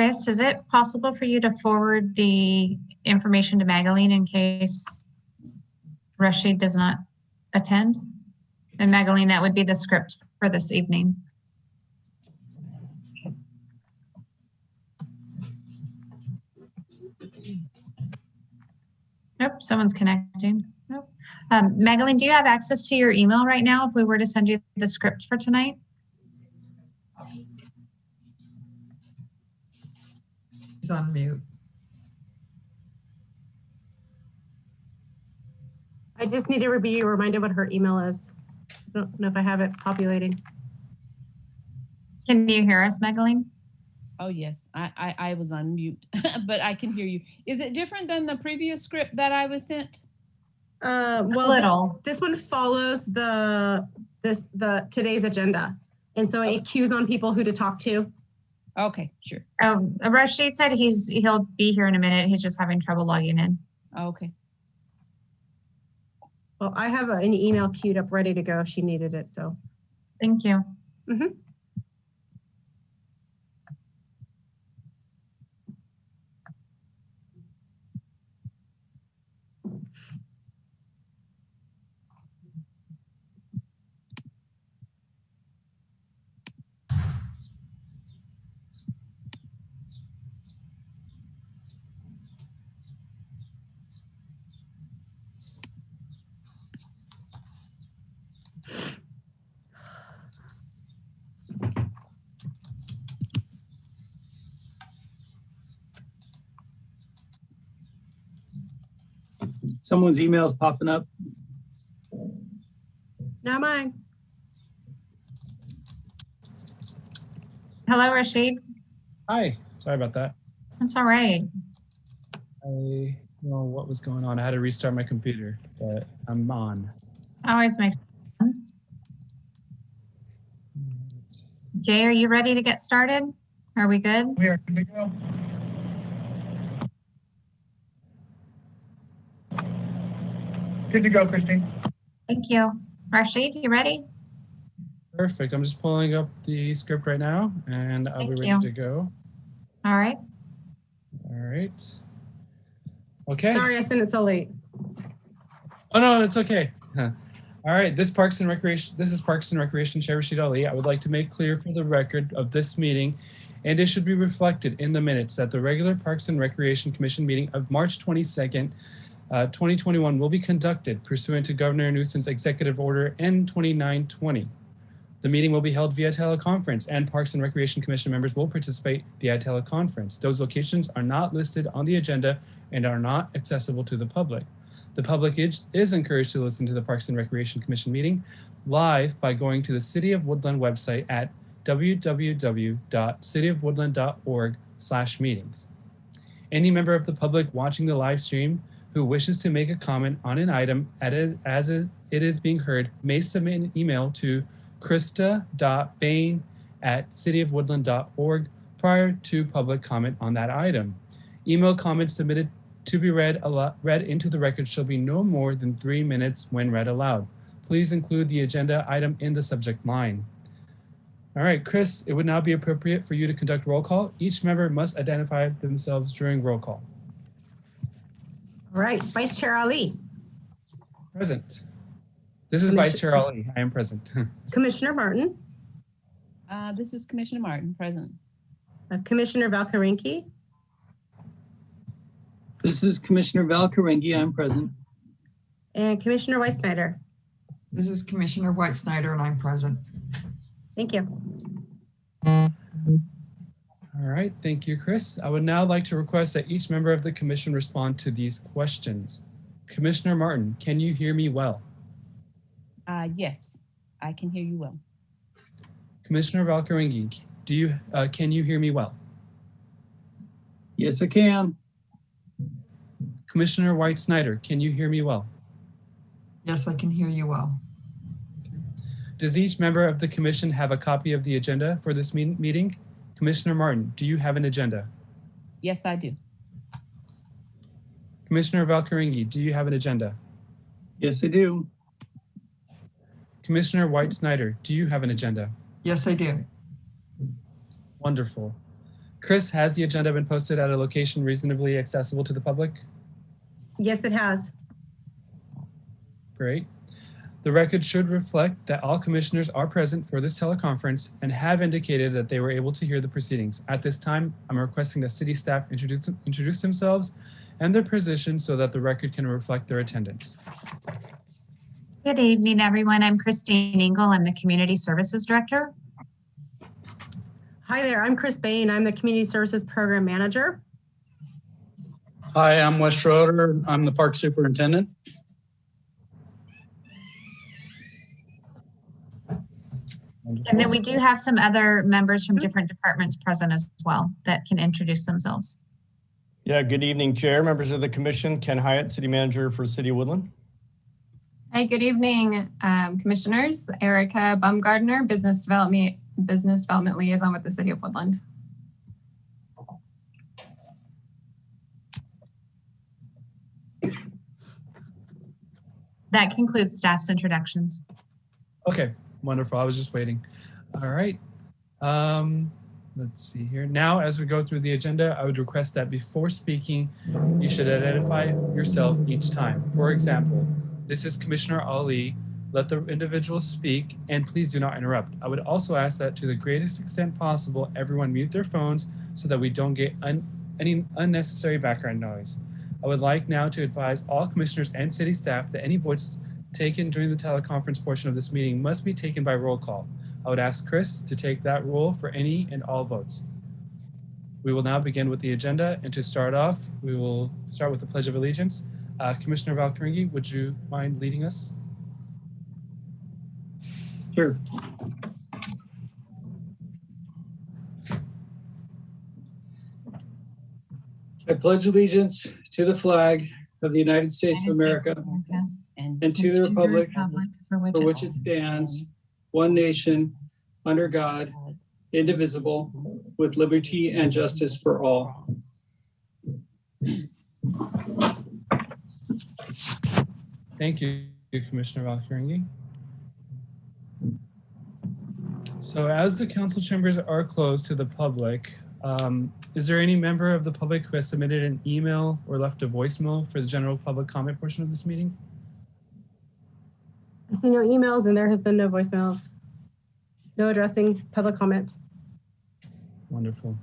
Chris, is it possible for you to forward the information to Magaline in case Rashid does not attend? And Magaline, that would be the script for this evening. Nope, someone's connecting. Nope. Magaline, do you have access to your email right now if we were to send you the script for tonight? He's on mute. I just need to be reminded what her email is. I don't know if I have it populating. Can you hear us, Magaline? Oh, yes, I was on mute, but I can hear you. Is it different than the previous script that I was sent? Well, this one follows today's agenda. And so it cues on people who to talk to. Okay, sure. Rashid said he'll be here in a minute. He's just having trouble logging in. Okay. Well, I have an email queued up ready to go if she needed it, so. Thank you. Mm-hmm. Someone's email is popping up. Not mine. Hello, Rashid. Hi, sorry about that. That's all right. I don't know what was going on. I had to restart my computer, but I'm on. Always makes sense. Jay, are you ready to get started? Are we good? We are good to go. Good to go, Christine. Thank you. Rashid, you ready? Perfect. I'm just pulling up the script right now, and I'll be ready to go. All right. All right. Okay. Sorry I sent it so late. Oh no, it's okay. All right. This is Parks and Recreation Chair Rashid Ali. I would like to make clear for the record of this meeting, and it should be reflected in the minutes, that the regular Parks and Recreation Commission meeting of March 22nd, 2021 will be conducted pursuant to Governor Newsom's Executive Order N2920. The meeting will be held via teleconference, and Parks and Recreation Commission members will participate via teleconference. Those locations are not listed on the agenda and are not accessible to the public. The public is encouraged to listen to the Parks and Recreation Commission meeting live by going to the City of Woodland website at www.cityofwoodland.org/meetings. Any member of the public watching the live stream who wishes to make a comment on an item as it is being heard may submit an email to krista.bain@cityofwoodland.org prior to public comment on that item. Email comments submitted to be read into the record shall be no more than 3 minutes when read aloud. Please include the agenda item in the subject line. All right, Chris, it would now be appropriate for you to conduct roll call. Each member must identify themselves during roll call. All right, Vice Chair Ali. Present. This is Vice Chair Ali. I am present. Commissioner Martin. This is Commissioner Martin, present. Commissioner Valkarenki. This is Commissioner Valkarengi. I'm present. And Commissioner White Snyder. This is Commissioner White Snyder, and I'm present. Thank you. All right, thank you, Chris. I would now like to request that each member of the commission respond to these questions. Commissioner Martin, can you hear me well? Yes, I can hear you well. Commissioner Valkarengi, can you hear me well? Yes, I can. Commissioner White Snyder, can you hear me well? Yes, I can hear you well. Does each member of the commission have a copy of the agenda for this meeting? Commissioner Martin, do you have an agenda? Yes, I do. Commissioner Valkarengi, do you have an agenda? Yes, I do. Commissioner White Snyder, do you have an agenda? Yes, I do. Wonderful. Chris, has the agenda been posted at a location reasonably accessible to the public? Yes, it has. Great. The record should reflect that all commissioners are present for this teleconference and have indicated that they were able to hear the proceedings. At this time, I'm requesting that city staff introduce themselves and their position so that the record can reflect their attendance. Good evening, everyone. I'm Christine Engel. I'm the Community Services Director. Hi there, I'm Chris Bain. I'm the Community Services Program Manager. Hi, I'm Wes Schroeder. I'm the Park Superintendent. And then we do have some other members from different departments present as well that can introduce themselves. Yeah, good evening, Chair, members of the Commission. Ken Hyatt, City Manager for City of Woodland. Hi, good evening, Commissioners. Erica Baumgardner, Business Development Liaison with the City of Woodland. That concludes staff's introductions. Okay, wonderful. I was just waiting. All right. Let's see here. Now, as we go through the agenda, I would request that before speaking, you should identify yourself each time. For example, this is Commissioner Ali. Let the individual speak and please do not interrupt. I would also ask that to the greatest extent possible, everyone mute their phones so that we don't get any unnecessary background noise. I would like now to advise all commissioners and city staff that any votes taken during the teleconference portion of this meeting must be taken by roll call. I would ask Chris to take that role for any and all votes. We will now begin with the agenda, and to start off, we will start with the Pledge of Allegiance. Commissioner Valkyringi, would you mind leading us? Sure. I pledge allegiance to the flag of the United States of America and to the republic for which it stands, one nation, under God, indivisible, with liberty and justice for all. Thank you, Commissioner Valkyringi. So as the council chambers are closed to the public, is there any member of the public who has submitted an email or left a voicemail for the general public comment portion of this meeting? I see no emails and there has been no voicemails. No addressing public comment. Wonderful.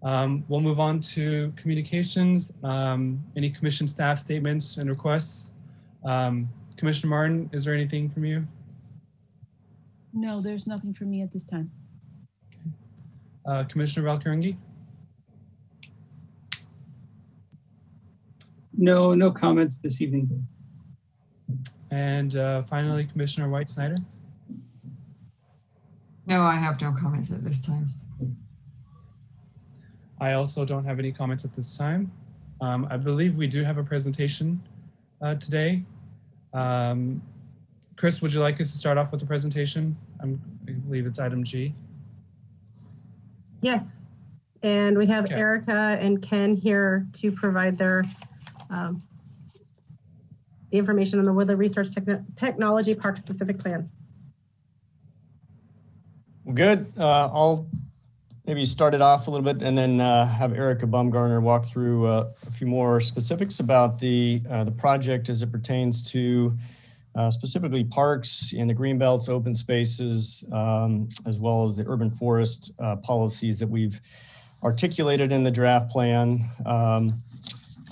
We'll move on to communications. Any commission staff statements and requests? Commissioner Martin, is there anything from you? No, there's nothing for me at this time. Commissioner Valkyringi? No comments this evening. And finally, Commissioner White Snyder? No, I have no comments at this time. I also don't have any comments at this time. I believe we do have a presentation today. Chris, would you like us to start off with the presentation? I believe it's item G. Yes, and we have Okay. Erica and Ken here to provide their the information on the Woodland Research Technology Park specific plan. Good. I'll maybe start it off a little bit and then have Erica Baumgartner walk through a few more specifics about the project as it pertains to specifically parks in the green belts, open spaces, as well as the urban forest policies that we've articulated in the draft plan.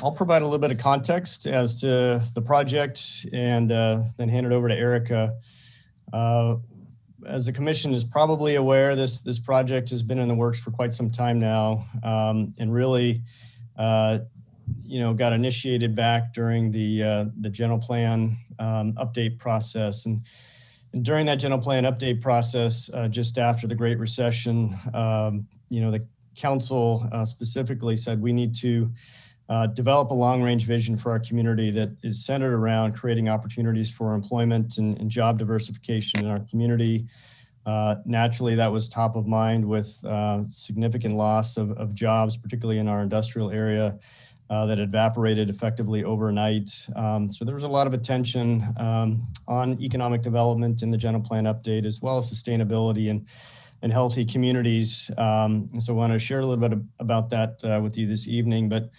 I'll provide a little bit of context as to the project and then hand it over to Erica. As the commission is probably aware, this project has been in the works for quite some time now, and really, got initiated back during the general plan update process. And during that general plan update process, just after the Great Recession, the council specifically said we need to develop a long-range vision for our community that is centered around creating opportunities for employment and job diversification in our community. Naturally, that was top of mind with significant loss of jobs, particularly in our industrial area, that evaporated effectively overnight. So there was a lot of attention on economic development in the general plan update, as well as sustainability. And and healthy communities. And so I want to share a little bit about that with you this evening. But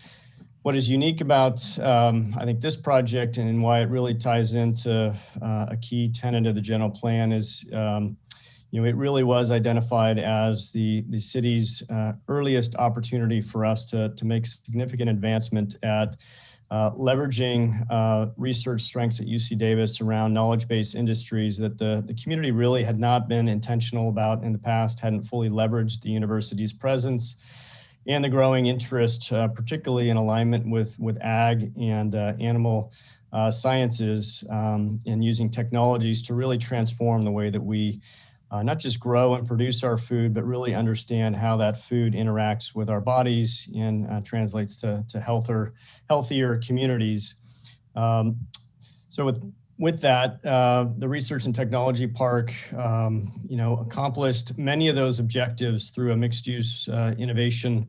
what is unique about, I think, this project and why it really ties into a key tenet of the general plan is, it really was identified as the city's earliest opportunity for us to make significant advancement at leveraging research strengths at UC Davis around knowledge-based industries that the community really had not been intentional about in the past, hadn't fully leveraged the university's presence and the growing interest, particularly in alignment with ag and animal sciences, and using technologies to really transform the way that we not just grow and produce our food, but really understand how that food interacts with our bodies and translates to healthier communities. So with that, the Research and Technology Park, accomplished many of those objectives through a mixed-use innovation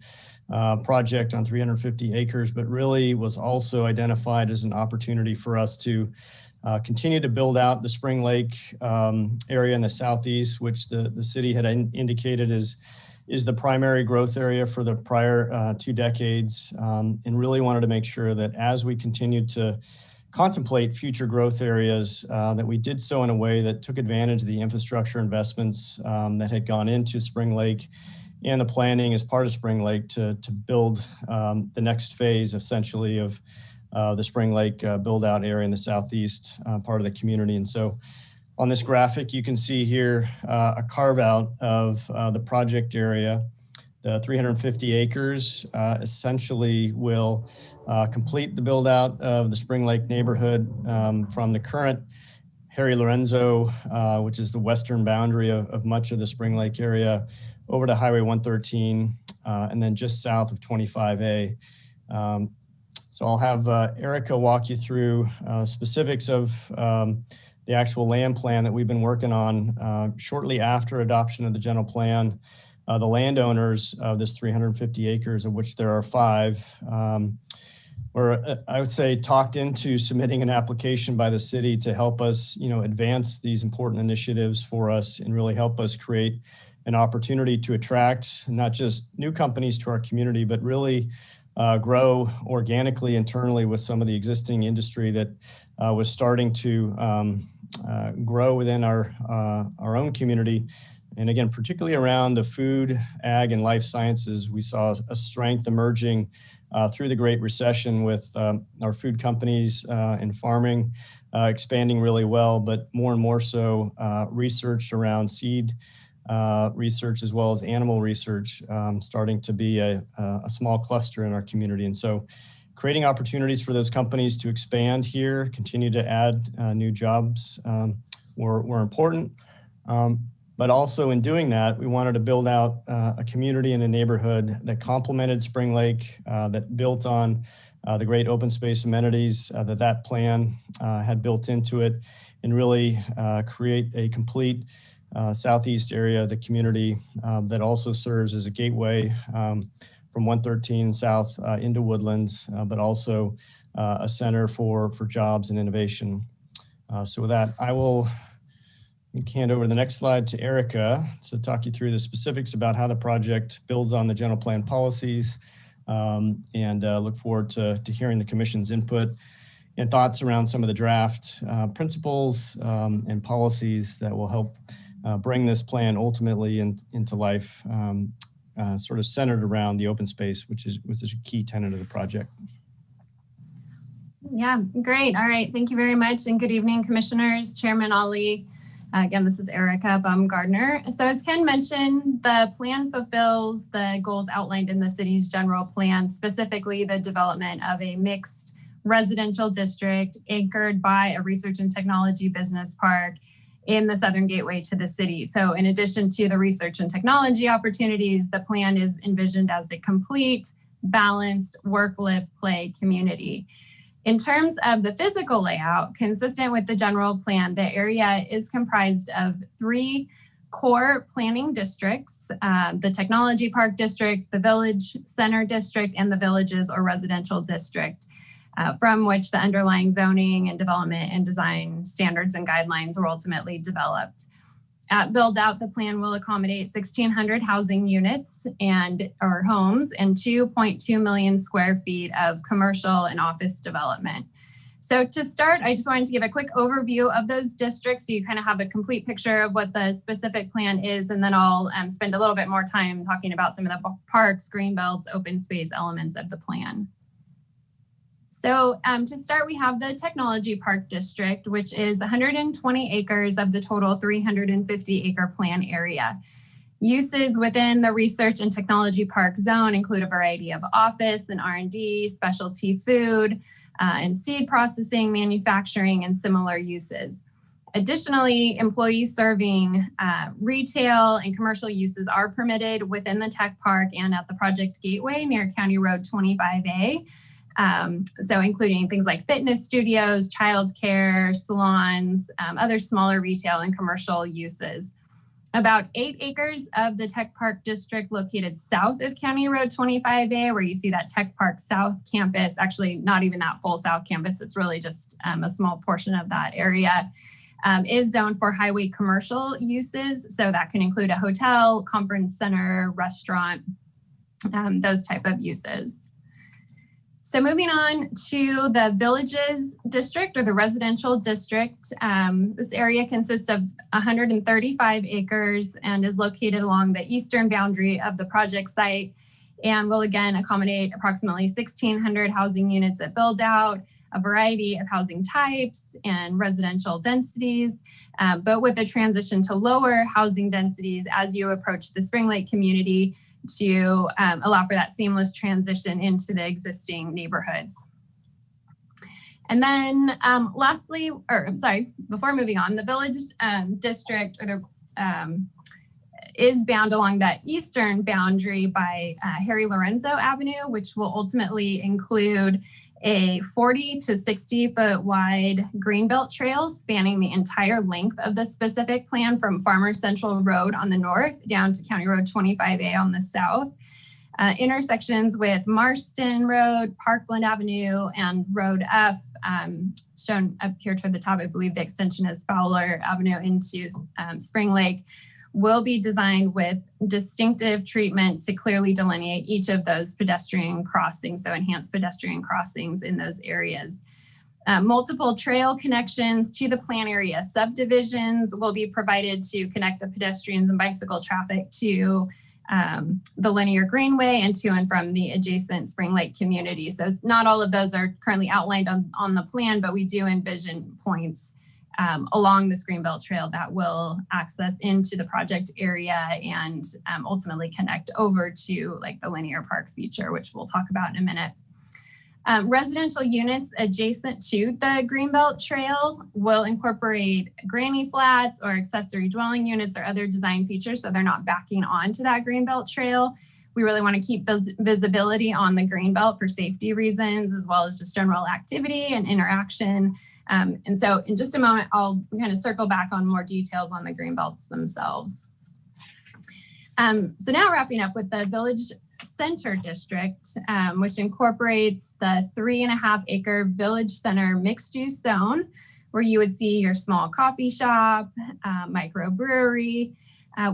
project on 350 acres, but really was also identified as an opportunity for us to continue to build out the Spring Lake area in the southeast, which the city had indicated is the primary growth area for the prior 2 decades, and really wanted to make sure that as we continued to contemplate future growth areas, that we did so in a way that took advantage of the infrastructure investments that had gone into Spring Lake and the planning as part of Spring Lake to build the next phase, essentially, of the Spring Lake build out area in the southeast part of the community. And so on this graphic, you can see here a carve out of the project area. The 350 acres essentially will complete the build out of the Spring Lake neighborhood from the current Harry Lorenzo, which is the western boundary of much of the Spring Lake area, over to Highway 113, and then just south of 25A. So I'll have Erica walk you through specifics of the actual land plan that we've been working on. Shortly after adoption of the general plan, the landowners of this 350 acres, of which there are 5, were, I would say, talked into submitting an application by the city to help us, advance these important initiatives for us and really help us create an opportunity to attract not just new companies to our community, but really grow organically internally with some of the existing industry that was starting to grow within our own community. And again, particularly around the food, ag, and life sciences, we saw a strength emerging through the Great Recession with our food companies and farming expanding really well, but more and more so research around seed research as well as animal research starting to be a small cluster in our community. And so creating opportunities for those companies to expand here, continue to add new jobs were important. But also in doing that, we wanted to build out a community and a neighborhood that complemented Spring Lake, that built on the great open space amenities that plan had built into it, and really create a complete southeast area of the community that also serves as a gateway from 113 south into Woodlands, but also a center for jobs and innovation. So with that, I will hand over the next slide to Erica to talk you through the specifics about how the project builds on the general plan policies, and look forward to hearing the Commission's input and thoughts around some of the draft principles and policies that will help bring this plan ultimately into life, sort of centered around the open space, which was a key tenet of the project. Yeah, great. All right. Thank you very much. And good evening, Commissioners, Chairman Ali. Again, this is Erica Baumgardner. So as Ken mentioned, the plan fulfills the goals outlined in the city's general plan, specifically the development of a mixed residential district anchored by a research and technology business park in the southern gateway to the city. So in addition to the research and technology opportunities, the plan is envisioned as a complete, balanced work, live, play community. In terms of the physical layout, consistent with the general plan, the area is comprised of 3 core planning districts, the Technology Park District, the Village Center District, and the Villages or Residential District, from which the underlying zoning and development and design standards and guidelines were ultimately developed. At build out, the plan will accommodate 1,600 housing units or homes and 2.2 million square feet of commercial and office development. So to start, I just wanted to give a quick overview of those districts so you kind of have a complete picture of what the specific plan is, and then I'll spend a little bit more time talking about some of the parks, green belts, open space elements of the plan. So to start, we have the Technology Park District, which is 120 acres of the total 350 acre plan area. Uses within the Research and Technology Park zone include a variety of office and R&D, specialty food, and seed processing, manufacturing, and similar uses. Additionally, employees serving retail and commercial uses are permitted within the tech park and at the project gateway near County Road 25A. So including things like fitness studios, childcare, salons, other smaller retail and commercial uses. About 8 acres of the Tech Park District located south of County Road 25A, where you see that Tech Park South campus, actually not even that full South campus, it's really just a small portion of that area, is zoned for highway commercial uses. So that can include a hotel, conference center, restaurant, those type of uses. So moving on to the Villages District or the residential district. This area consists of 135 acres and is located along the eastern boundary of the project site and will again accommodate approximately 1,600 housing units at build out, a variety of housing types and residential densities, but with a transition to lower housing densities as you approach the Spring Lake community to allow for that seamless transition into the existing neighborhoods. And then lastly, before moving on, the Village District is bound along that eastern boundary by Harry Lorenzo Avenue, which will ultimately include a 40 to 60 foot wide greenbelt trail spanning the entire length of the specific plan from Farmers Central Road on the north down to County Road 25A on the south. Intersections with Marston Road, Parkland Avenue, and Road F, shown up here toward the top. I believe the extension is Fowler Avenue into Spring Lake, will be designed with distinctive treatment to clearly delineate each of those pedestrian crossings, so enhanced pedestrian crossings in those areas. Multiple trail connections to the plan area subdivisions will be provided to connect the pedestrians and bicycle traffic to the linear greenway and to and from the adjacent Spring Lake community. So not all of those are currently outlined on the plan, but we do envision points along this Greenbelt Trail that will access into the project area and ultimately connect over to like the linear park feature, which we'll talk about in a minute. Residential units adjacent to the Greenbelt Trail will incorporate granny flats or accessory dwelling units or other design features so they're not backing onto that Greenbelt Trail. We really want to keep those visibility on the Greenbelt for safety reasons, as well as just general activity and interaction. And so in just a moment, I'll kind of circle back on more details on the green belts themselves. So now wrapping up with the Village Center District, which incorporates the 3.5 acre Village Center mixed use zone, where you would see your small coffee shop, microbrewery.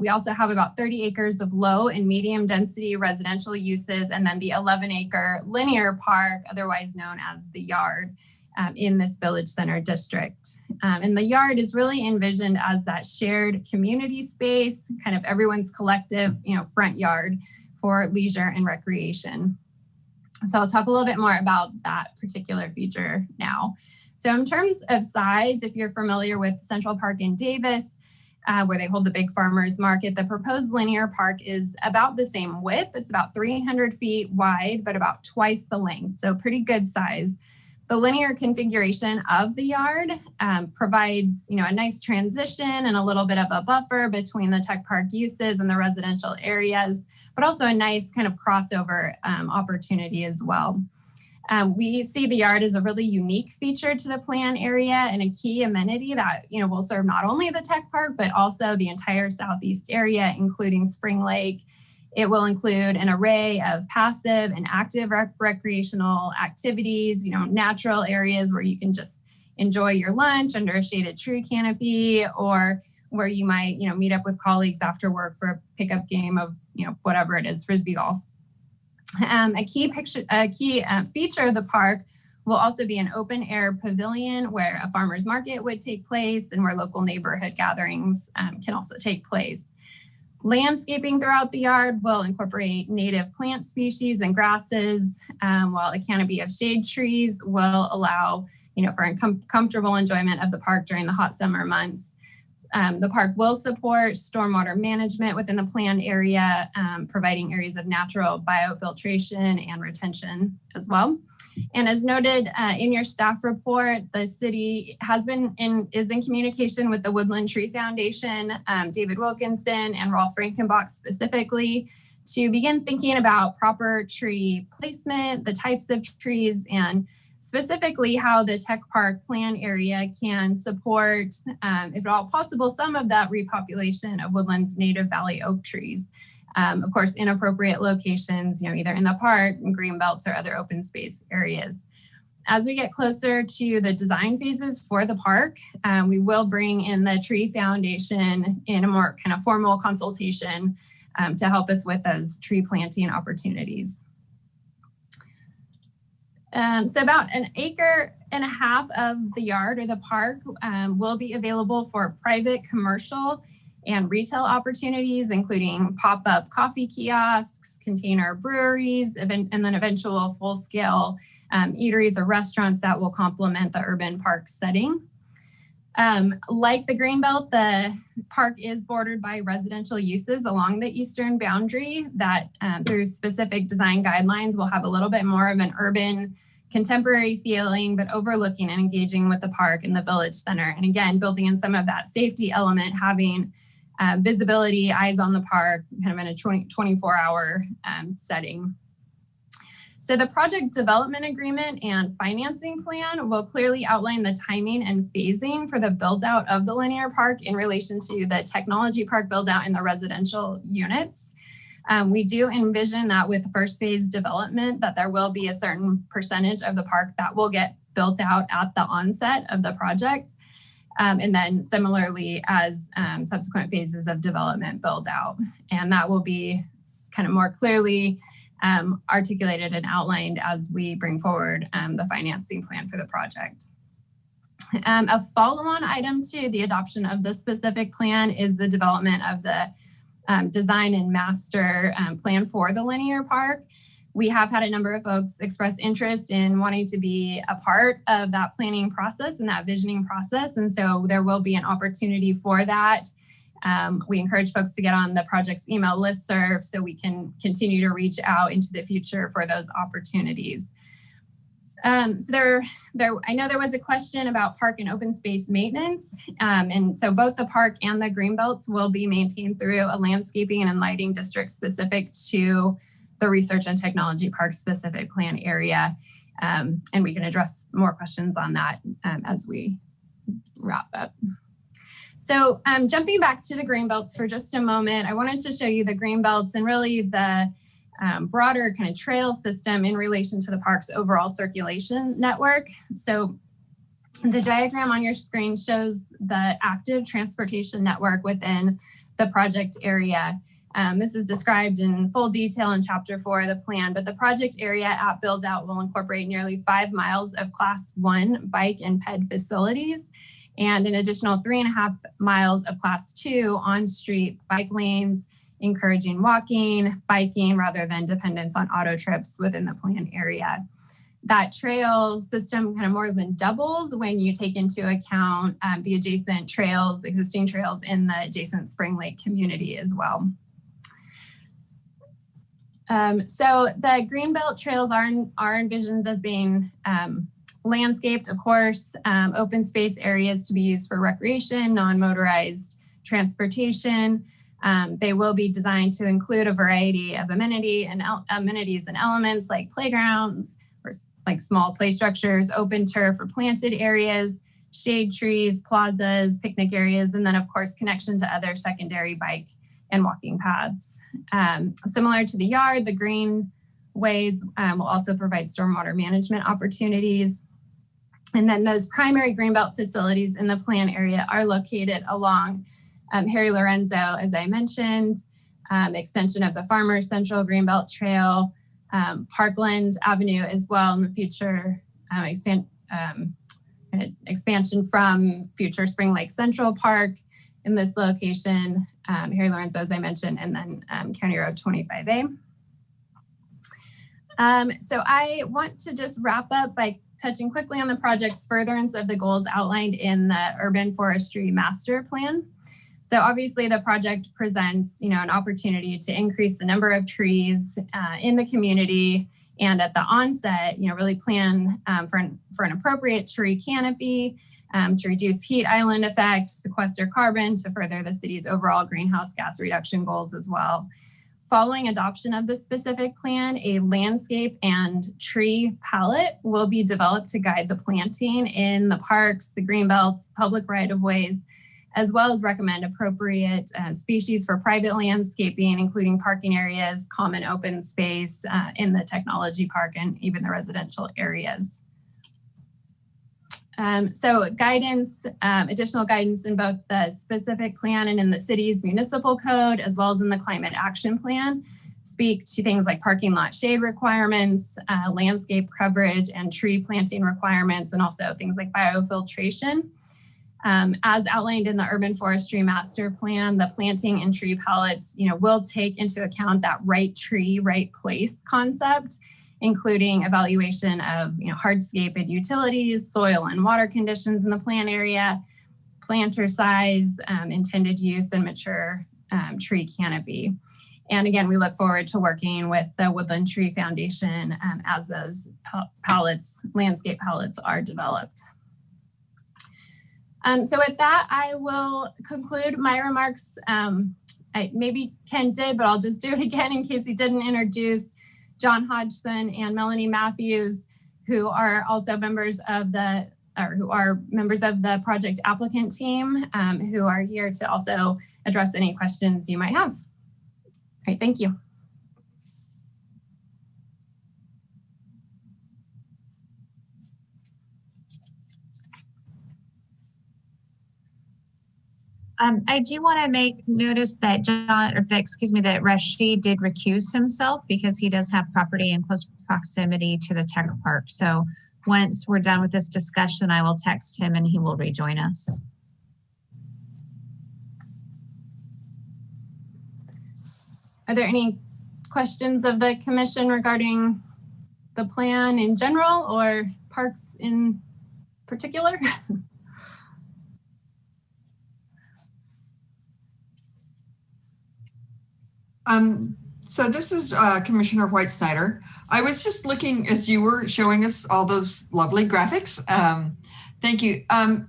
We also have about 30 acres of low and medium density residential uses, and then the 11 acre linear park, otherwise known as the Yard, in this Village Center District. And the Yard is really envisioned as that shared community space, kind of everyone's collective, front yard for leisure and recreation. So I'll talk a little bit more about that particular feature now. So in terms of size, if you're familiar with Central Park in Davis, where they hold the big farmers market, the proposed linear park is about the same width. It's about 300 feet wide, but about twice the length. So pretty good size. The linear configuration of the Yard provides, a nice transition and a little bit of a buffer between the tech park uses and the residential areas, but also a nice kind of crossover opportunity as well. We see the Yard as a really unique feature to the plan area and a key amenity that, will serve not only the tech park, but also the entire southeast area, including Spring Lake. It will include an array of passive and active recreational activities, natural areas where you can just enjoy your lunch under a shaded tree canopy, or where you might, meet up with colleagues after work for a pickup game of, whatever it is, Frisbee golf. A key feature of the park will also be an open air pavilion where a farmer's market would take place and where local neighborhood gatherings can also take place. Landscaping throughout the yard will incorporate native plant species and grasses, while a canopy of shade trees will allow, for comfortable enjoyment of the park during the hot summer months. The park will support stormwater management within the planned area, providing areas of natural biofiltration and retention as well. And as noted in your staff report, the city is in communication with the Woodland Tree Foundation, David Wilkinson and Rolf Frankenbach specifically, to begin thinking about proper tree placement, the types of trees, and specifically how the tech park plan area can support, if at all possible, some of that repopulation of Woodland's native valley oak trees. Of course, in appropriate locations, either in the park, green belts, or other open space areas. As we get closer to the design phases for the park, we will bring in the Tree Foundation in a more kind of formal consultation to help us with those tree planting opportunities. So about 1.5 acres of the yard or the park will be available for private, commercial, and retail opportunities, including pop-up coffee kiosks, container breweries, and then eventual full-scale eateries or restaurants that will complement the urban park setting. Like the Greenbelt, the park is bordered by residential uses along the eastern boundary that through specific design guidelines will have a little bit more of an urban contemporary feeling, but overlooking and engaging with the park and the village center. And again, building in some of that safety element, having visibility, eyes on the park, kind of in a 24-hour setting. So the project development agreement and financing plan will clearly outline the timing and phasing for the build out of the linear park in relation to the technology park build out and the residential units. We do envision that with first phase development that there will be a certain percentage of the park that will get built out at the onset of the project. And then similarly as subsequent phases of development build out. And that will be kind of more clearly articulated and outlined as we bring forward the financing plan for the project. A follow-on item to the adoption of the specific plan is the development of the design and master plan for the linear park. We have had a number of folks express interest in wanting to be a part of that planning process and that visioning process. And so there will be an opportunity for that. We encourage folks to get on the project's email listserv so we can continue to reach out into the future for those opportunities. I know there was a question about park and open space maintenance. And so both the park and the greenbelts will be maintained through a landscaping and lighting district specific to the research and technology park specific plan area. And we can address more questions on that as we wrap up. So jumping back to the greenbelts for just a moment, I wanted to show you the greenbelts and really the broader kind of trail system in relation to the park's overall circulation network. So the diagram on your screen shows the active transportation network within the project area. This is described in full detail in Chapter 4 of the plan, but the project area at build out will incorporate nearly 5 miles of Class 1 bike and ped facilities and an additional 3.5 miles of Class 2 on-street bike lanes, encouraging walking, biking, rather than dependence on auto trips within the planned area. That trail system kind of more than doubles when you take into account the adjacent trails, existing trails in the adjacent Spring Lake community as well. So the Greenbelt trails are envisioned as being landscaped, of course, open space areas to be used for recreation, non-motorized transportation. They will be designed to include a variety of amenities and elements like playgrounds, or like small play structures, open turf or planted areas, shade trees, plazas, picnic areas, and then of course connection to other secondary bike and walking paths. Similar to the yard, the greenways will also provide stormwater management opportunities. And then those primary greenbelt facilities in the plan area are located along Harry Lorenzo, as I mentioned, extension of the Farmers Central Greenbelt Trail, Parkland Avenue as well in the future, expansion from future Spring Lake Central Park in this location, Harry Lorenzo, as I mentioned, and then County Road 25A. So I want to just wrap up by touching quickly on the project's furtherance of the goals outlined in the Urban Forestry Master Plan. So obviously the project presents, an opportunity to increase the number of trees in the community, and at the onset, really plan for an appropriate tree canopy to reduce heat island effect, sequester carbon, to further the city's overall greenhouse gas reduction goals as well. Following adoption of this specific plan, a landscape and tree palette will be developed to guide the planting in the parks, the green belts, public right-of-ways, as well as recommend appropriate species for private landscaping, including parking areas, common open space in the technology park, and even the residential areas. So guidance, additional guidance in both the specific plan and in the city's municipal code, as well as in the climate action plan, speak to things like parking lot shade requirements, landscape coverage, and tree planting requirements, and also things like biofiltration. As outlined in the Urban Forestry Master Plan, the planting and tree palettes, will take into account that right tree, right place concept, including evaluation of hardscape and utilities, soil and water conditions in the plant area, planter size, intended use, and mature tree canopy. And again, we look forward to working with the Woodland Tree Foundation as those landscape palettes are developed. So with that, I will conclude my remarks. Maybe Ken did, but I'll just do it again in case he didn't introduce John Hodgson and Melanie Matthews, who are also members of the project applicant team, who are here to also address any questions you might have. All right, thank you. I do want to make notice that that Rashid did recuse himself because he does have property in close proximity to the tech park. So once we're done with this discussion, I will text him and he will rejoin us. Are there any questions of the commission regarding the plan in general or parks in particular? So this is Commissioner White Snyder. I was just looking as you were showing us all those lovely graphics. Thank you. And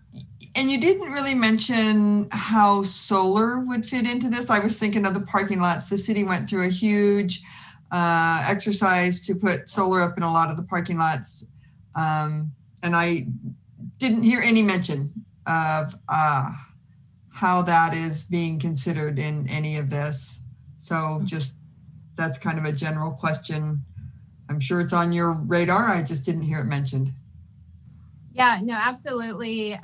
you didn't really mention how solar would fit into this. I was thinking of the parking lots. The city went through a huge exercise to put solar up in a lot of the parking lots. And I didn't hear any mention of how that is being considered in any of this. So just, that's kind of a general question. I'm sure it's on your radar. I just didn't hear it mentioned. Yeah, no, absolutely.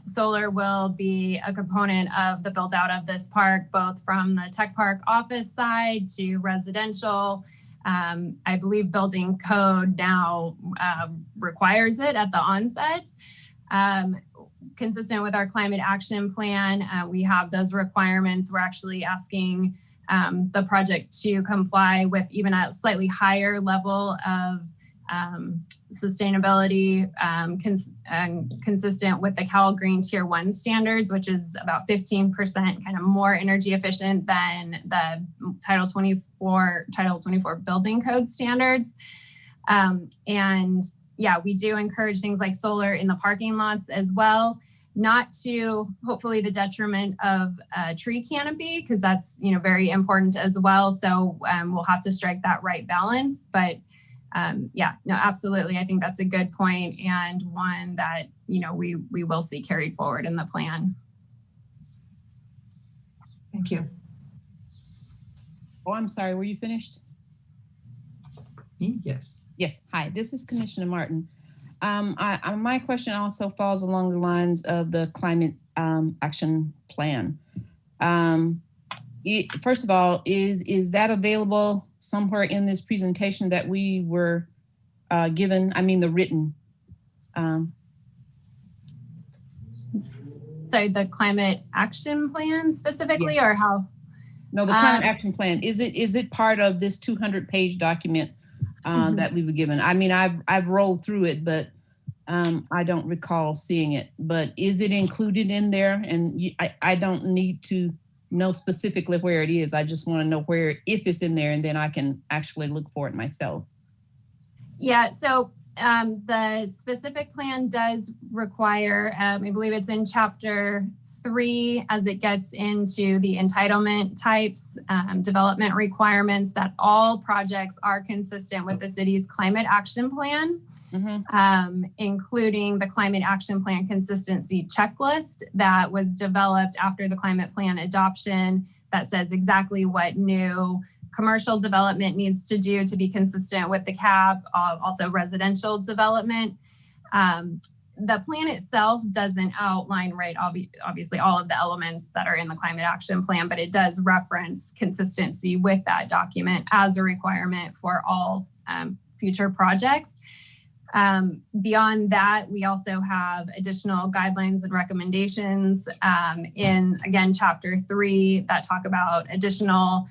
Solar will be a component of the build out of this park, both from the tech park office side to residential. I believe building code now requires it at the onset. Consistent with our climate action plan, we have those requirements. We're actually asking the project to comply with even a slightly higher level of sustainability consistent with the Cal Green Tier 1 standards, which is about 15% kind of more energy efficient than the Title 24 building code standards. And yeah, we do encourage things like solar in the parking lots as well, not to hopefully the detriment of tree canopy, because that's very important as well. So we'll have to strike that right balance. But yeah, no, absolutely. I think that's a good point, and one that we will see carried forward in the plan. Thank you. Oh, I'm sorry. Were you finished? Me? Yes. Yes. Hi, this is Commissioner Martin. My question also falls along the lines of the climate action plan. First of all, is that available somewhere in this presentation that we were given? I mean, the written. Sorry, the climate action plan specifically, or how? No, the climate action plan. Is it part of this 200-page document that we were given? I mean, I've rolled through it, but I don't recall seeing it. But is it included in there? And I don't need to know specifically where it is. I just want to know where, if it's in there, and then I can actually look for it myself. Yeah, so the specific plan does require, I believe it's in chapter 3 as it gets into the entitlement types, development requirements, that all projects are consistent with the city's climate action plan, including the climate action plan consistency checklist that was developed after the climate plan adoption that says exactly what new commercial development needs to do to be consistent with the CAP, also residential development. The plan itself doesn't outline, right, obviously all of the elements that are in the climate action plan, but it does reference consistency with that document as a requirement for all future projects. Beyond that, we also have additional guidelines and recommendations in, again, chapter 3 that talk about additional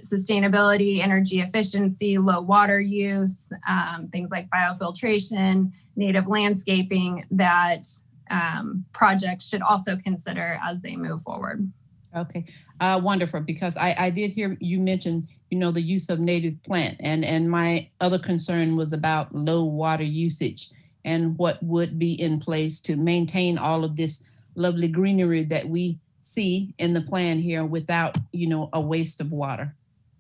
sustainability, energy efficiency, low water use, things like biofiltration, native landscaping that projects should also consider as they move forward. Okay, wonderful, because I did hear you mention, the use of native plant, and my other concern was about low water usage and what would be in place to maintain all of this lovely greenery that we see in the plan here without, a waste of water.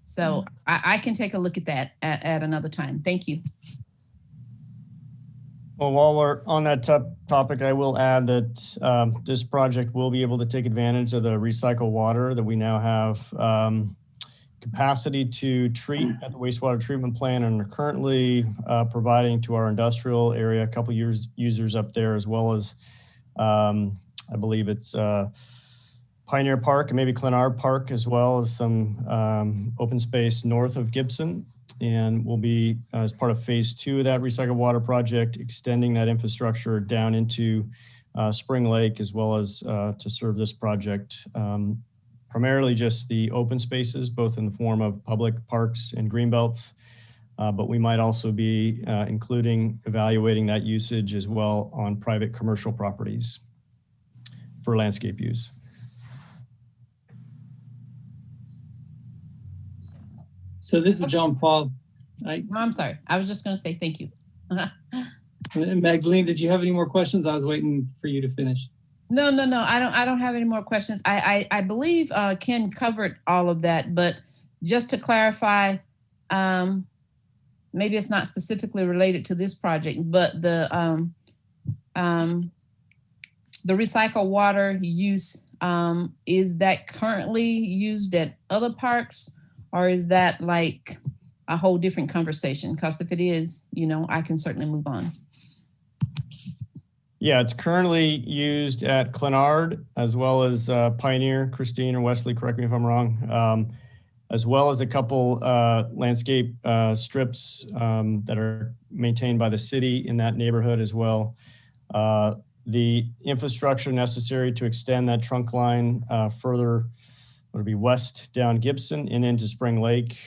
So I can take a look at that at another time. Thank you. Well, while we're on that topic, I will add that this project will be able to take advantage of the recycled water that we now have capacity to treat at the wastewater treatment plant, and are currently providing to our industrial area, a couple users up there, as well as I believe it's Pioneer Park and maybe Clenard Park, as well as some open space north of Gibson. And we'll be, as part of phase 2 of that recycled water project, extending that infrastructure down into Spring Lake, as well as to serve this project. Primarily just the open spaces, both in the form of public parks and greenbelts, but we might also be evaluating that usage as well on private commercial properties for landscape use. So this is John Paul. No, I'm sorry. I was just going to say thank you. Magdalene, did you have any more questions? I was waiting for you to finish. No. I don't have any more questions. I believe Ken covered all of that, but just to clarify, maybe it's not specifically related to this project, but the recycled water use, is that currently used at other parks, or is that like a whole different conversation? Because if it is, I can certainly move on. Yeah, it's currently used at Clenard, as well as Pioneer. Christine or Wesley, correct me if I'm wrong, as well as a couple landscape strips that are maintained by the city in that neighborhood as well. The infrastructure necessary to extend that trunk line further would be west down Gibson and into Spring Lake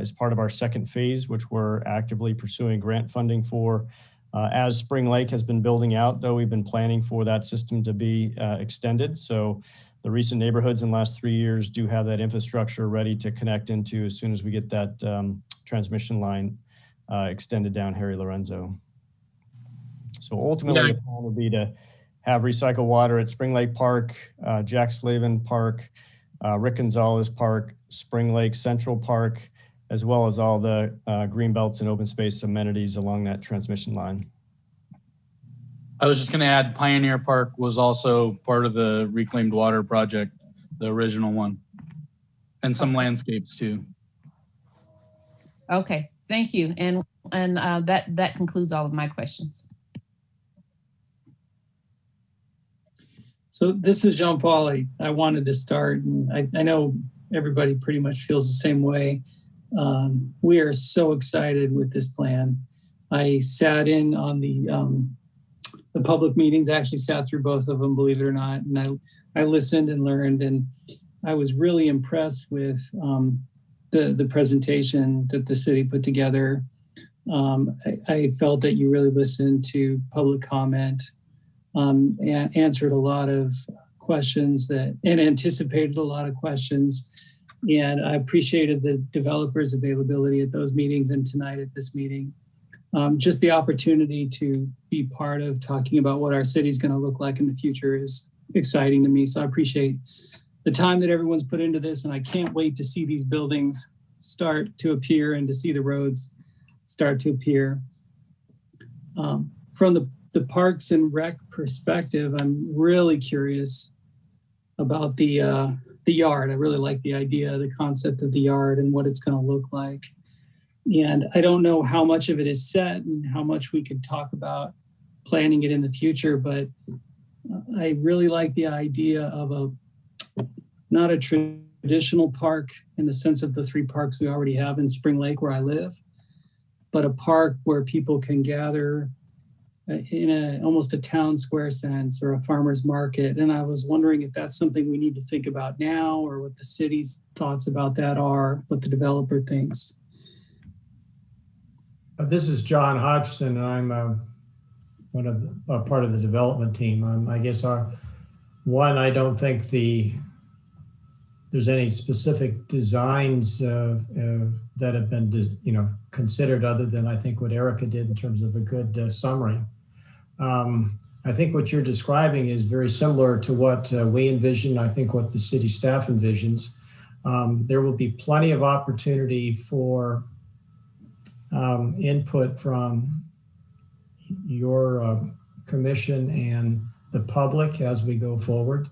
is part of our second phase, which we're actively pursuing grant funding for. As Spring Lake has been building out, though, we've been planning for that system to be extended. So the recent neighborhoods in the last 3 years do have that infrastructure ready to connect into as soon as we get that transmission line extended down Harry Lorenzo. So ultimately, the plan would be to have recycled water at Spring Lake Park, Jack Slavin Park, Rick Gonzalez Park, Spring Lake Central Park, as well as all the green belts and open space amenities along that transmission line. I was just going to add, Pioneer Park was also part of the reclaimed water project, the original one, and some landscapes too. Okay, thank you. And that concludes all of my questions. So this is John Pauly. I wanted to start, and I know everybody pretty much feels the same way. We are so excited with this plan. I sat in on the public meetings. I actually sat through both of them, believe it or not, and I listened and learned, and I was really impressed with the presentation that the city put together. I felt that you really listened to public comment, and answered a lot of questions and anticipated a lot of questions. And I appreciated the developers' availability at those meetings and tonight at this meeting. Just the opportunity to be part of talking about what our city is going to look like in the future is exciting to me. So I appreciate the time that everyone's put into this, and I can't wait to see these buildings start to appear and to see the roads start to appear. From the Parks and Rec perspective, I'm really curious about the yard. I really like the idea, the concept of the yard and what it's going to look like. And I don't know how much of it is set and how much we could talk about planning it in the future, but I really like the idea of not a traditional park in the sense of the 3 parks we already have in Spring Lake where I live, but a park where people can gather in almost a town square sense or a farmer's market. And I was wondering if that's something we need to think about now, or what the city's thoughts about that are, what the developer thinks. This is John Hodgson, and I'm part of the development team. I guess I don't think there's any specific designs that have been considered, other than I think what Erica did in terms of a good summary. I think what you're describing is very similar to what we envision. I think what the city staff envisions. There will be plenty of opportunity for input from your commission and the public as we go forward.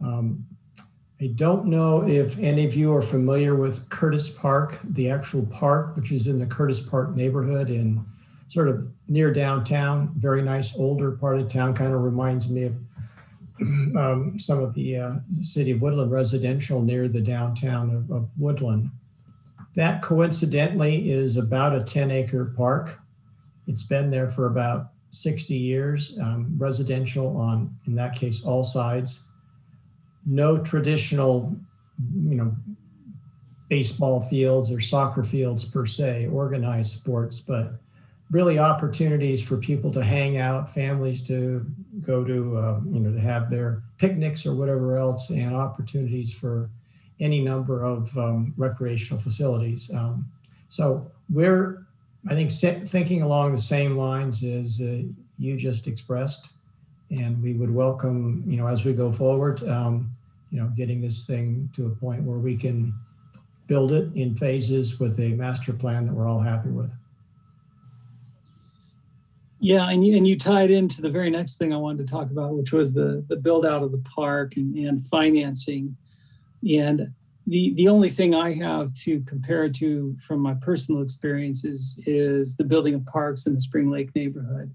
I don't know if any of you are familiar with Curtis Park, the actual park, which is in the Curtis Park neighborhood in sort of near downtown. Very nice older part of town, kind of reminds me of some of the city of Woodland residential near the downtown of Woodland. That coincidentally is about a 10-acre park. It's been there for about 60 years, residential on, in that case, all sides. No traditional, baseball fields or soccer fields per se, organized sports, but really opportunities for people to hang out, families to go to, to have their picnics or whatever else, and opportunities for any number of recreational facilities. So we're, I think, thinking along the same lines as you just expressed, and we would welcome, as we go forward, getting this thing to a point where we can build it in phases with a master plan that we're all happy with. Yeah, and you tied into the very next thing I wanted to talk about, which was the build out of the park and financing. And the only thing I have to compare it to from my personal experiences is the building of parks in the Spring Lake neighborhood.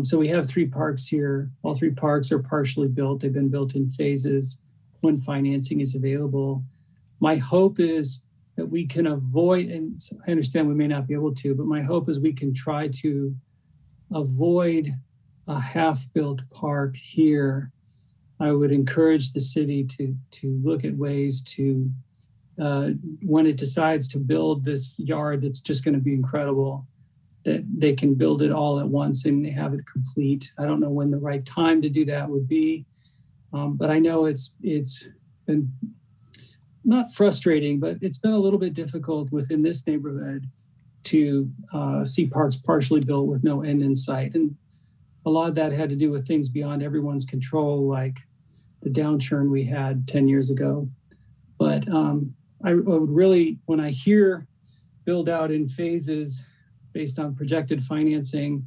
So we have 3 parks here. All 3 parks are partially built. They've been built in phases when financing is available. My hope is that we can avoid, and I understand we may not be able to, but my hope is we can try to avoid a half-built park here. I would encourage the city to look at ways to, when it decides to build this yard that's just going to be incredible, that they can build it all at once and have it complete. I don't know when the right time to do that would be, but I know it's been not frustrating, but it's been a little bit difficult within this neighborhood to see parks partially built with no end in sight. And a lot of that had to do with things beyond everyone's control, like the downturn we had 10 years ago. But I would really, when I hear build out in phases based on projected financing,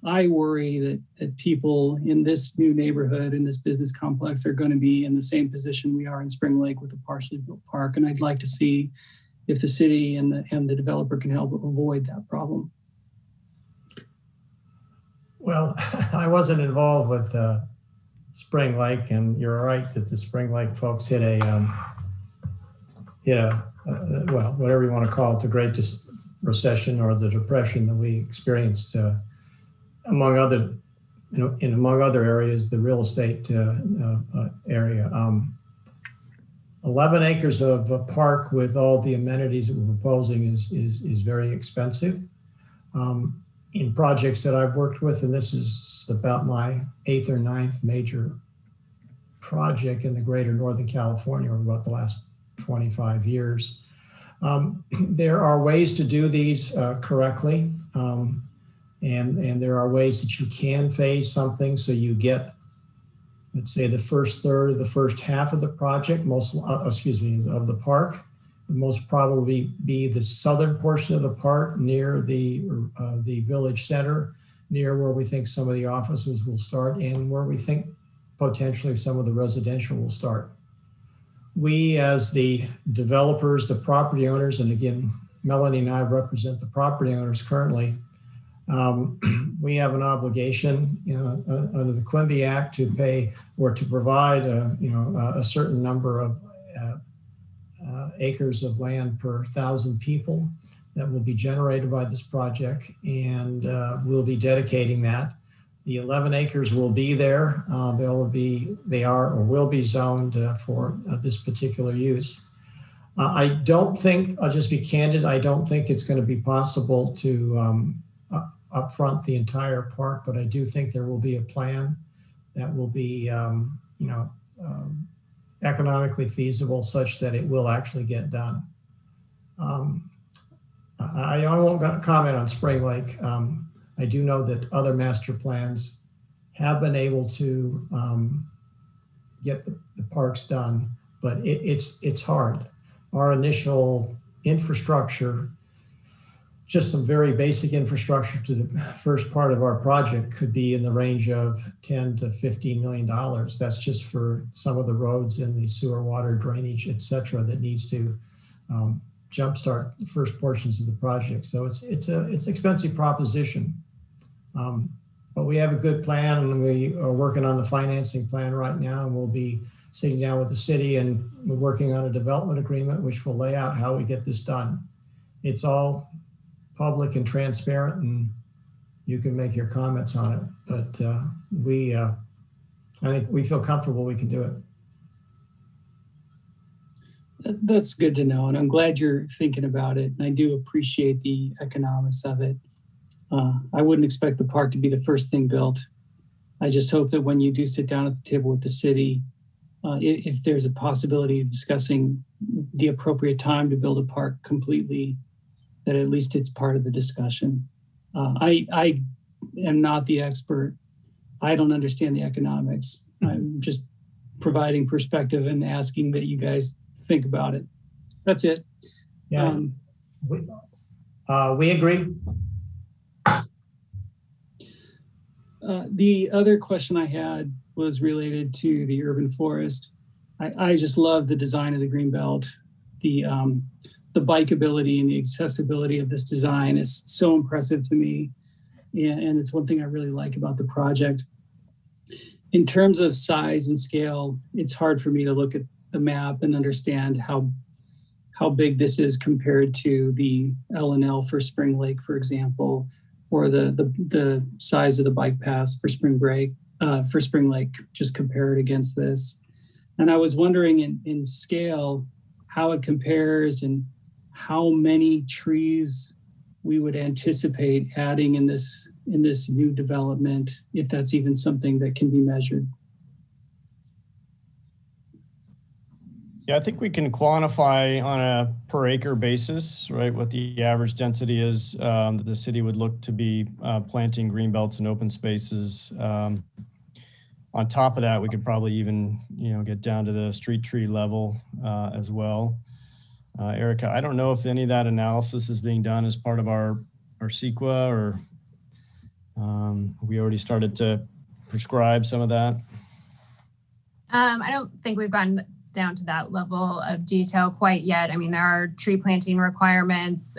I worry that people in this new neighborhood, in this business complex, are going to be in the same position we are in Spring Lake with a partially built park. And I'd like to see if the city and the developer can help avoid that problem. Well, I wasn't involved with Spring Lake, and you're right that the Spring Lake folks hit a well, whatever you want to call it, the Great Recession or the Depression that we experienced, among other, among other areas, the real estate area. 11 acres of a park with all the amenities that we're proposing is very expensive. In projects that I've worked with, and this is about my 8th or 9th major project in the greater Northern California over about the last 25 years. There are ways to do these correctly. And there are ways that you can phase something so you get, let's say, the first third of the first half of the project, of the park. The most probably be the southern portion of the park near the village center, near where we think some of the offices will start and where we think potentially some of the residential will start. We, as the developers, the property owners, and again, Melanie and I represent the property owners currently, we have an obligation under the Quimby Act to pay or to provide a certain number of acres of land per 1,000 people that will be generated by this project, and we'll be dedicating that. The 11 acres will be there. They are or will be zoned for this particular use. I don't think, I'll just be candid, I don't think it's going to be possible to upfront the entire park, but I do think there will be a plan that will be, economically feasible such that it will actually get done. I won't comment on Spring Lake. I do know that other master plans have been able to get the parks done, but it's hard. Our initial infrastructure, just some very basic infrastructure to the first part of our project, could be in the range of $10 to $15 million. That's just for some of the roads and the sewer, water, drainage, et cetera, that needs to jumpstart the first portions of the project. So it's an expensive proposition, but we have a good plan, and we are working on the financing plan right now, and we'll be sitting down with the city and we're working on a development agreement which will lay out how we get this done. It's all public and transparent, and you can make your comments on it, but I think we feel comfortable we can do it. That's good to know, and I'm glad you're thinking about it, and I do appreciate the economics of it. I wouldn't expect the park to be the first thing built. I just hope that when you do sit down at the table with the city, if there's a possibility of discussing the appropriate time to build a park completely, that at least it's part of the discussion. I am not the expert. I don't understand the economics. I'm just providing perspective and asking that you guys think about it. That's it. Yeah, we agree. The other question I had was related to the urban forest. I just love the design of the Greenbelt. The bikeability and the accessibility of this design is so impressive to me. And it's one thing I really like about the project. In terms of size and scale, it's hard for me to look at the map and understand how big this is compared to the L&L for Spring Lake, for example, or the size of the bike paths for Spring Lake, just compare it against this. And I was wondering in scale, how it compares and how many trees we would anticipate adding in this new development, if that's even something that can be measured. Yeah, I think we can quantify on a per acre basis, right, what the average density is that the city would look to be planting green belts and open spaces. On top of that, we could probably even, get down to the street tree level as well. Erica, I don't know if any of that analysis is being done as part of our CEQA, or we already started to prescribe some of that. I don't think we've gotten down to that level of detail quite yet. I mean, there are tree planting requirements,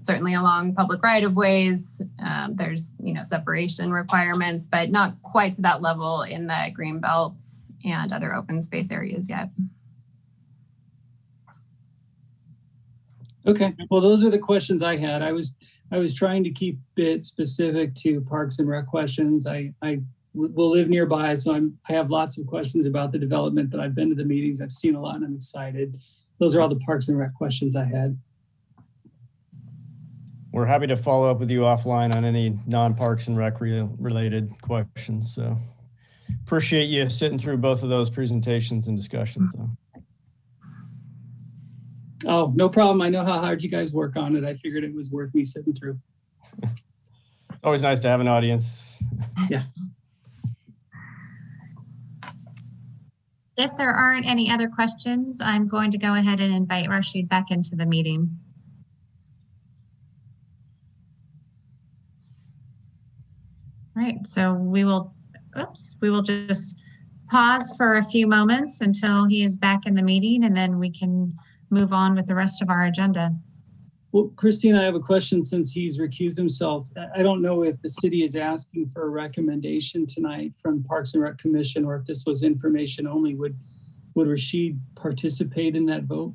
certainly along public right-of-ways. There's, separation requirements, but not quite to that level in the green belts and other open space areas yet. Okay, well, those are the questions I had. I was trying to keep it specific to Parks and Rec questions. I will live nearby, so I have lots of questions about the development that I've been to the meetings. I've seen a lot and I'm excited. Those are all the Parks and Rec questions I had. We're happy to follow up with you offline on any non-Parks and Rec related questions. So appreciate you sitting through both of those presentations and discussions. So. Oh, no problem. I know how hard you guys work on it. I figured it was worth me sitting through. It's always nice to have an audience. Yeah. If there aren't any other questions, I'm going to go ahead and invite Rashid back into the meeting. All right, so we will just pause for a few moments until he is back in the meeting, and then we can move on with the rest of our agenda. Well, Christine, I have a question since he's recused himself. I don't know if the city is asking for a recommendation tonight from Parks and Rec Commission, or if this was information only. Would Rashid participate in that vote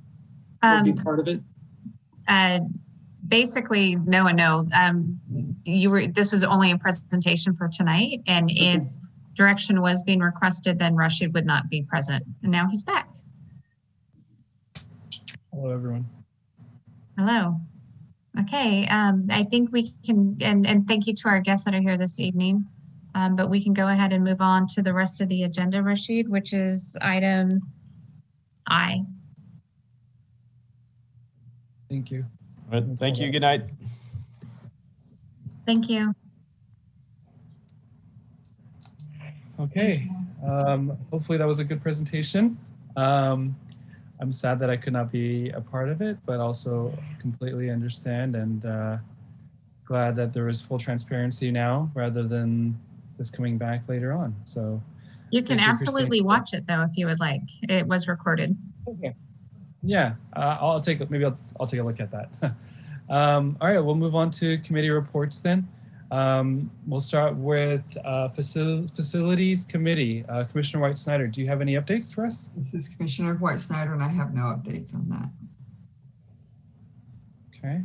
or be part of it? Basically, no and no. This was only a presentation for tonight, and if direction was being requested, then Rashid would not be present. And now he's back. Hello, everyone. Hello. Okay, I think we can, and thank you to our guests that are here this evening, but we can go ahead and move on to the rest of the agenda, Rashid, which is item I. Thank you. All right, thank you. Good night. Thank you. Okay, hopefully that was a good presentation. I'm sad that I could not be a part of it, but also completely understand and glad that there was full transparency now rather than this coming back later on. So you can absolutely watch it though if you would like. It was recorded. Okay. Yeah, I'll take a look at that. All right, we'll move on to committee reports then. We'll start with Facilities Committee. Commissioner White Snyder, do you have any updates for us? This is Commissioner White Snyder, and I have no updates on that. Okay.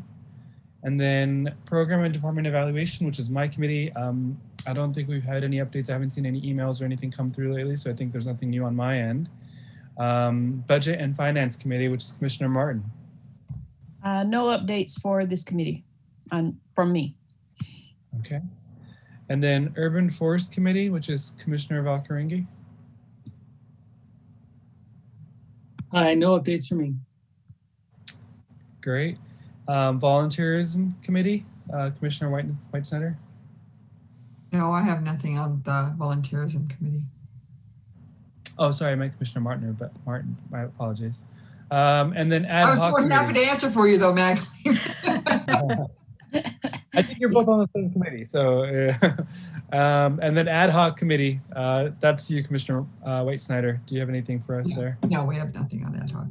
And then Program and Department Evaluation, which is my committee. I don't think we've had any updates. I haven't seen any emails or anything come through lately, so I think there's nothing new on my end. Budget and Finance Committee, which is Commissioner Martin. No updates for this committee from me. Okay. And then Urban Forest Committee, which is Commissioner Valkarengi. Hi, no updates for me. Great. Volunteerism Committee, Commissioner White Snyder. No, I have nothing on the Volunteerism Committee. Oh, sorry, I meant Commissioner Martin, but Martin, my apologies. And then ad hoc. I was more than happy to answer for you though, Mag. I think you're both on the same committee. So, and then ad hoc committee, that's you, Commissioner White Snyder. Do you have anything for us there? No, we have nothing on ad hoc.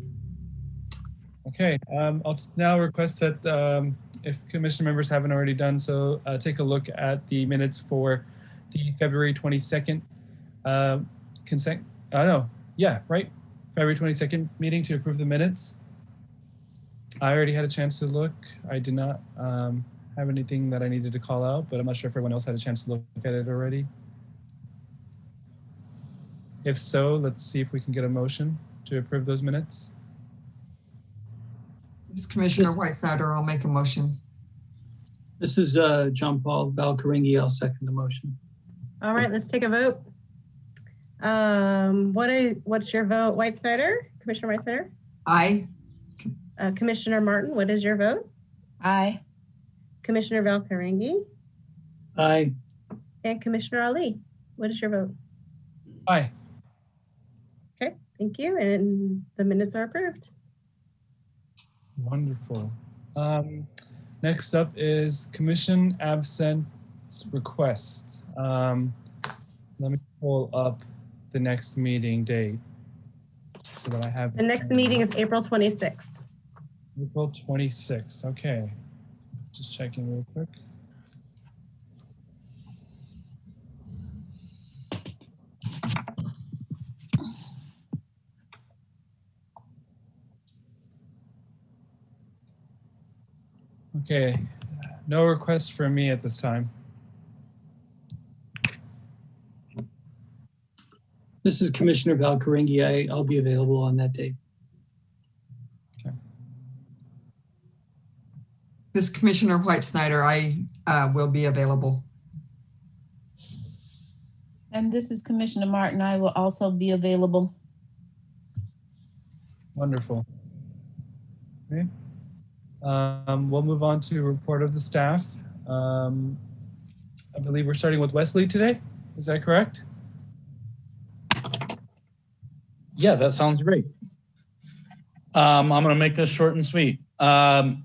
Okay, I'll now request that if commission members haven't already done so, take a look at the minutes for the February 22nd consent. February 22nd meeting to approve the minutes. I already had a chance to look. I did not have anything that I needed to call out, but I'm not sure if everyone else had a chance to look at it already. If so, let's see if we can get a motion to approve those minutes. This is Commissioner White Snyder. I'll make a motion. This is John Paul Valkarengi. I'll second the motion. All right, let's take a vote. What's your vote, White Snyder? Commissioner White Snyder? Aye. Commissioner Martin, what is your vote? Aye. Commissioner Valkarengi? Aye. And Commissioner Ali, what is your vote? Aye. Okay, thank you. And the minutes are approved. Wonderful. Next up is commission absence request. Let me pull up the next meeting date. so that I have. The next meeting is April 26th. April 26th. Okay. Just checking real quick. Okay. No requests from me at this time. This is Commissioner Valcaringi. I'll be available on that day. This Commissioner White Snyder, I will be available. And this is Commissioner Martin. I will also be available. Wonderful. Okay. We'll move on to report of the staff. I believe we're starting with Wesley today. Is that correct? Yeah, that sounds great. I'm going to make this short and sweet.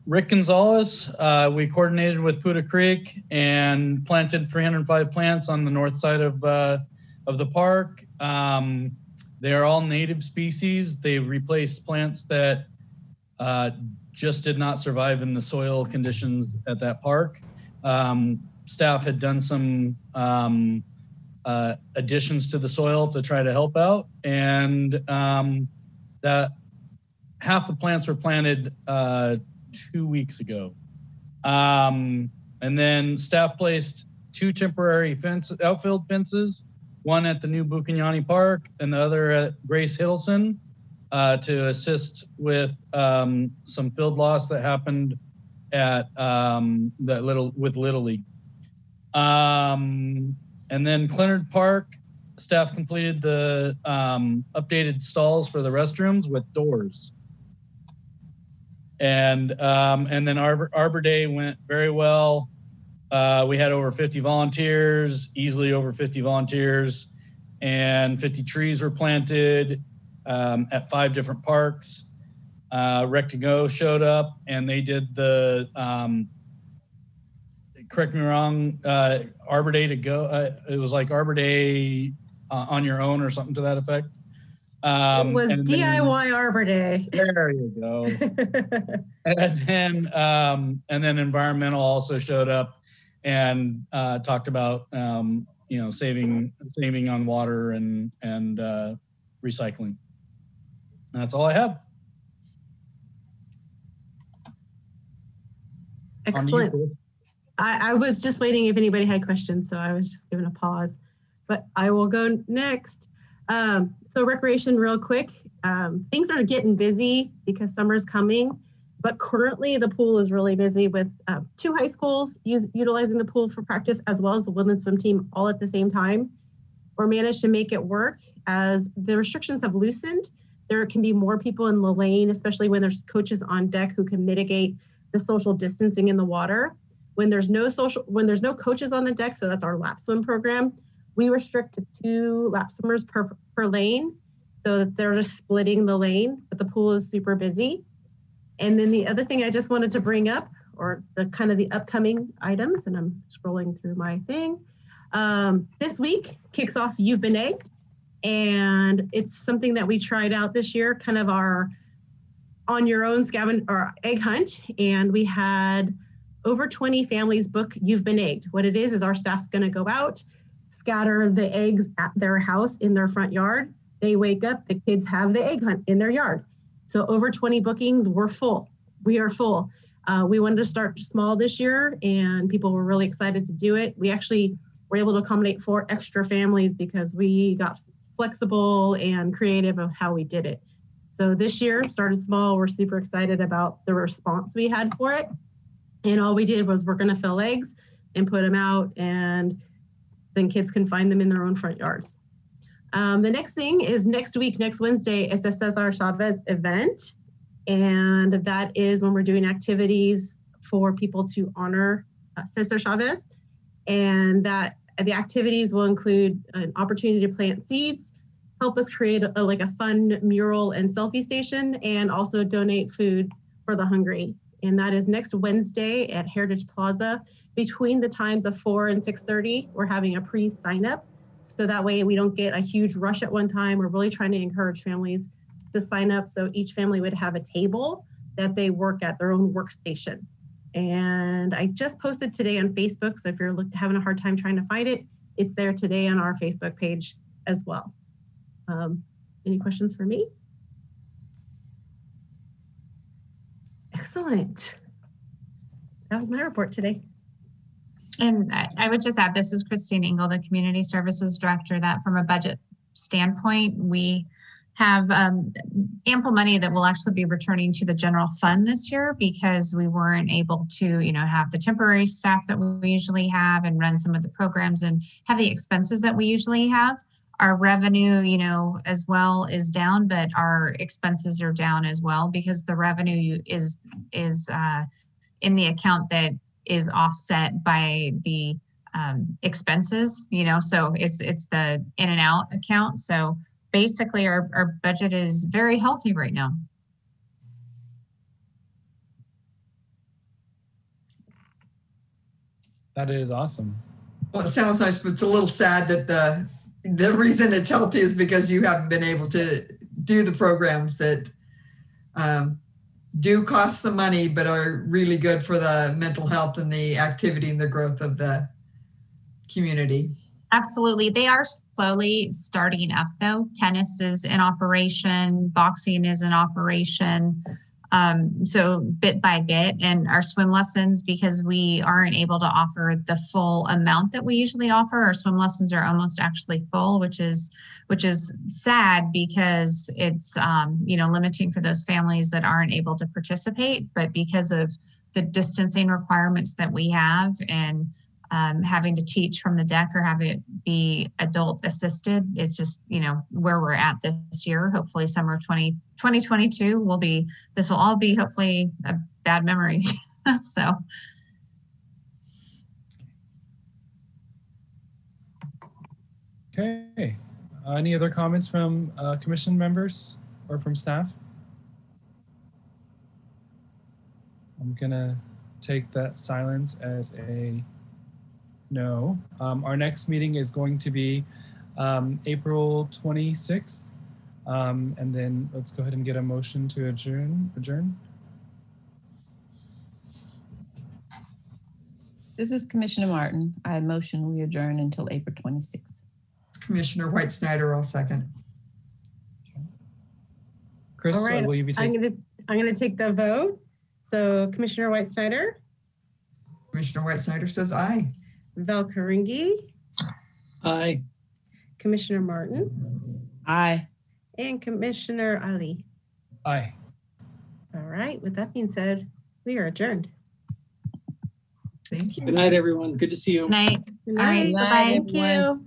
Rick Gonzalez, we coordinated with Puda Creek and planted 305 plants on the north side of the park. They are all native species. They replaced plants that just did not survive in the soil conditions at that park. Staff had done some additions to the soil to try to help out, and that half the plants were planted 2 weeks ago. And then staff placed 2 temporary outfield fences, one at the new Bucanyani Park and the other at Grace Hiddleston, to assist with some field loss that happened at with Little League. And then Clinard Park, staff completed the updated stalls for the restrooms with doors. And then Arbor Day went very well. We had over 50 volunteers, easily over 50 volunteers, and 50 trees were planted at 5 different parks. Rec to Go showed up and they did the, correct me wrong, Arbor Day to go. It was like Arbor Day on your own or something to that effect. It was DIY Arbor Day. There you go. and then environmental also showed up and talked about saving on water and recycling. And that's all I have. Excellent. I was just waiting if anybody had questions, so I was just giving a pause, but I will go next. So recreation real quick. Things are getting busy because summer's coming, but currently the pool is really busy with 2 high schools utilizing the pool for practice, as well as the Woodland swim team all at the same time. We're managed to make it work as the restrictions have loosened. There can be more people in the lane, especially when there's coaches on deck who can mitigate the social distancing in the water. When there's no coaches on the deck, so that's our lap swim program, we restrict to 2 lap swimmers per lane, so that they're just splitting the lane, but the pool is super busy. And then the other thing I just wanted to bring up, or the upcoming items, and I'm scrolling through my thing. This week kicks off You've Been Egged, and it's something that we tried out this year, kind of our on your own or egg hunt, and we had over 20 families book You've Been Egged. What it is our staff's gonna go out, scatter the eggs at their house in their front yard. They wake up, the kids have the egg hunt in their yard. So over 20 bookings, we're full. We are full. We wanted to start small this year and people were really excited to do it. We actually were able to accommodate 4 extra families because we got flexible and creative of how we did it. So this year started small. We're super excited about the response we had for it. And all we did was we're gonna fill eggs and put them out, and then kids can find them in their own front yards. The next thing is next week, next Wednesday, is the Cesar Chavez event. And that is when we're doing activities for people to honor Cesar Chavez. And that the activities will include an opportunity to plant seeds, help us create a fun mural and selfie station, and also donate food for the hungry. And that is next Wednesday at Heritage Plaza between the times of 4 and 6:30. We're having a pre-sign up. So that way we don't get a huge rush at one time. We're really trying to encourage families to sign up. So each family would have a table that they work at, their own workstation. And I just posted today on Facebook. So if you're having a hard time trying to find it, it's there today on our Facebook page as well. Any questions for me? Excellent. That was my report today. And I would just add, this is Christine Engel, the Community Services Director, that from a budget standpoint, we have ample money that will actually be returning to the general fund this year because we weren't able to, have the temporary staff that we usually have and run some of the programs and have the expenses that we usually have. Our revenue, as well is down, but our expenses are down as well because the revenue is in the account that is offset by the expenses, so it's the in and out account. So basically our budget is very healthy right now. That is awesome. Well, it sounds nice, but it's a little sad that the reason it's healthy is because you haven't been able to do the programs that do cost the money, but are really good for the mental health and the activity and the growth of the community. Absolutely. They are slowly starting up though. Tennis is in operation, boxing is in operation. So bit by bit, and our swim lessons, because we aren't able to offer the full amount that we usually offer, our swim lessons are almost actually full, which is sad because it's, limiting for those families that aren't able to participate, but because of the distancing requirements that we have and having to teach from the deck or have it be adult assisted, it's just, where we're at this year. Hopefully summer 2022 this will all be hopefully a bad memory. So. Okay. Any other comments from commission members or from staff? I'm gonna take that silence as a no. Our next meeting is going to be April 26th. And then let's go ahead and get a motion to adjourn. This is Commissioner Martin. I motion we adjourn until April 26th. Commissioner White Snyder, I'll second. Chris, all right, will you be taking? I'm gonna take the vote. So Commissioner White Snyder. Commissioner White Snyder says aye. Val Karingi. Aye. Commissioner Martin. Aye. And Commissioner Ali. Aye. All right, with that being said, we are adjourned. Thank you. Good night, everyone. Good to see you. Good night. Good All right, night. bye-bye. Thank you.